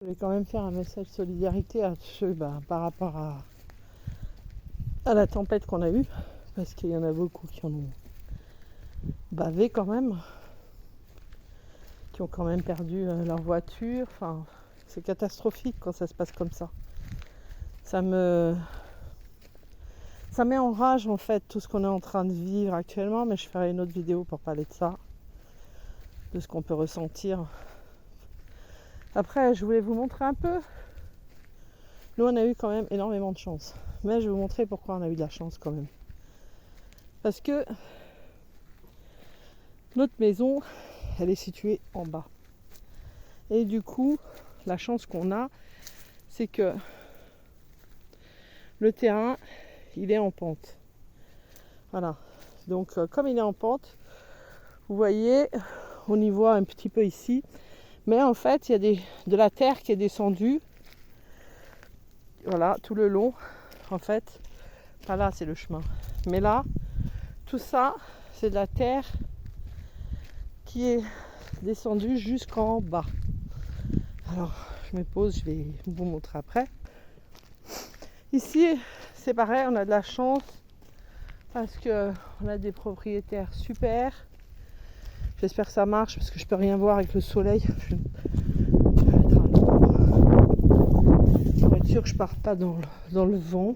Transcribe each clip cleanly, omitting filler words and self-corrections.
Je voulais quand même faire un message de solidarité à ceux par rapport à la tempête qu'on a eue, parce qu'il y en a beaucoup qui en ont bavé quand même, qui ont quand même perdu leur voiture. Enfin, c'est catastrophique quand ça se passe comme ça. Ça met en rage en fait tout ce qu'on est en train de vivre actuellement, mais je ferai une autre vidéo pour parler de ça, de ce qu'on peut ressentir. Après, je voulais vous montrer un peu. Nous, on a eu quand même énormément de chance. Mais je vais vous montrer pourquoi on a eu de la chance quand même. Parce que notre maison, elle est située en bas. Et du coup, la chance qu'on a, c'est que le terrain, il est en pente. Voilà. Donc, comme il est en pente, vous voyez, on y voit un petit peu ici. Mais en fait, il y a de la terre qui est descendue. Voilà, tout le long. En fait, pas là, c'est le chemin. Mais là, tout ça, c'est de la terre qui est descendue jusqu'en bas. Alors, je me pose, je vais vous montrer après. Ici, c'est pareil, on a de la chance parce qu'on a des propriétaires super. J'espère que ça marche parce que je peux rien voir avec le soleil. Je vais mettre à l'ombre pour être sûr que je pars pas dans le vent.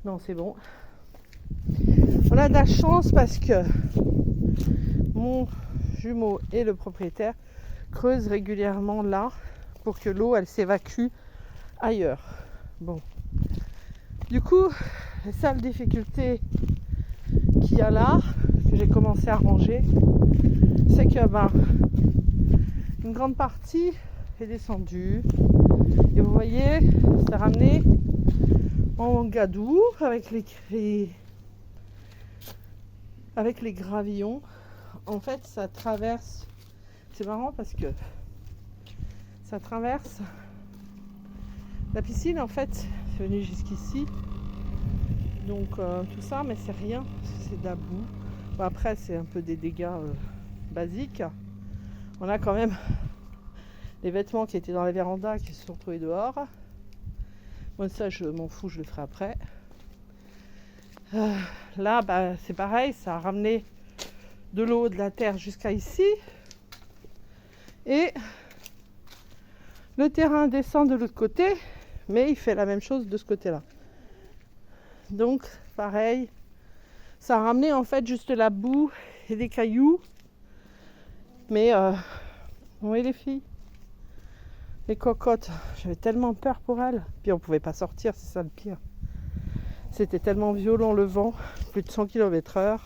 Non, c'est bon. On a de la chance parce que mon jumeau et le propriétaire creusent régulièrement là pour que l'eau elle s'évacue ailleurs. Bon. Du coup, la seule difficulté qu'il y a là, que j'ai commencé à ranger, c'est que une grande partie est descendue. Et vous voyez, c'est ramené en gadou avec les gravillons. En fait, ça traverse. C'est marrant parce que ça traverse la piscine. En fait, c'est venu jusqu'ici. Donc tout ça, mais c'est rien. C'est de la boue. Bon, après, c'est un peu des dégâts basiques. On a quand même les vêtements qui étaient dans la véranda qui se sont retrouvés dehors. Moi, ça, je m'en fous, je le ferai après. Là, c'est pareil, ça a ramené de l'eau, de la terre jusqu'à ici. Et le terrain descend de l'autre côté, mais il fait la même chose de ce côté-là. Donc, pareil, ça a ramené en fait juste la boue et des cailloux. Mais, oui les filles, les cocottes, j'avais tellement peur pour elles. Puis on pouvait pas sortir, c'est ça le pire. C'était tellement violent le vent, plus de 100 km/h.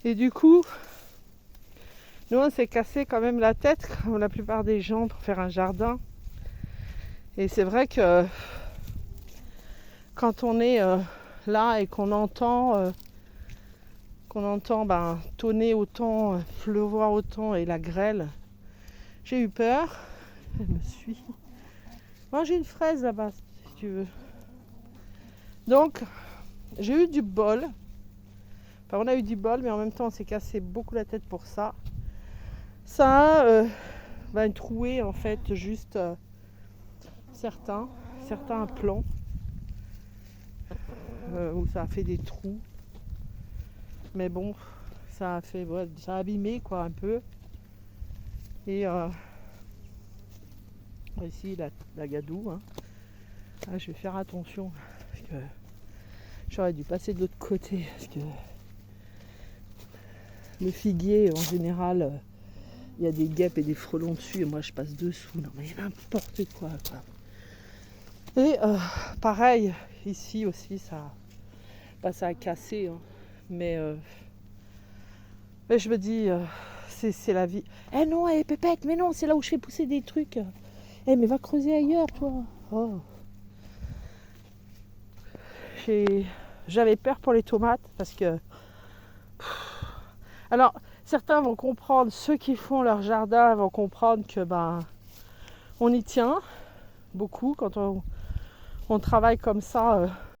Et du coup, nous on s'est cassé quand même la tête, comme la plupart des gens, pour faire un jardin. Et c'est vrai que quand on est là et qu'on entend tonner autant, pleuvoir autant et la grêle, j'ai eu peur. Elle me suit. Moi j'ai une fraise là-bas si tu veux. Donc j'ai eu du bol. Enfin on a eu du bol, mais en même temps on s'est cassé beaucoup la tête pour ça. Ça a troué en fait juste certains plans où ça a fait des trous. Mais bon, ça a abîmé quoi un peu. Et ici la gadoue. Hein. Ah, je vais faire attention parce que j'aurais dû passer de l'autre côté parce que le figuier en général il y a des guêpes et des frelons dessus et moi je passe dessous. Non mais n'importe quoi. Et pareil ici aussi ça a cassé hein. Mais je me dis c'est la vie. Eh non, Pépette, mais non, c'est là où je fais pousser des trucs. Mais va creuser ailleurs, toi. Oh. J'avais peur pour les tomates parce que... Alors, certains vont comprendre, ceux qui font leur jardin vont comprendre que on y tient beaucoup quand on travaille comme ça.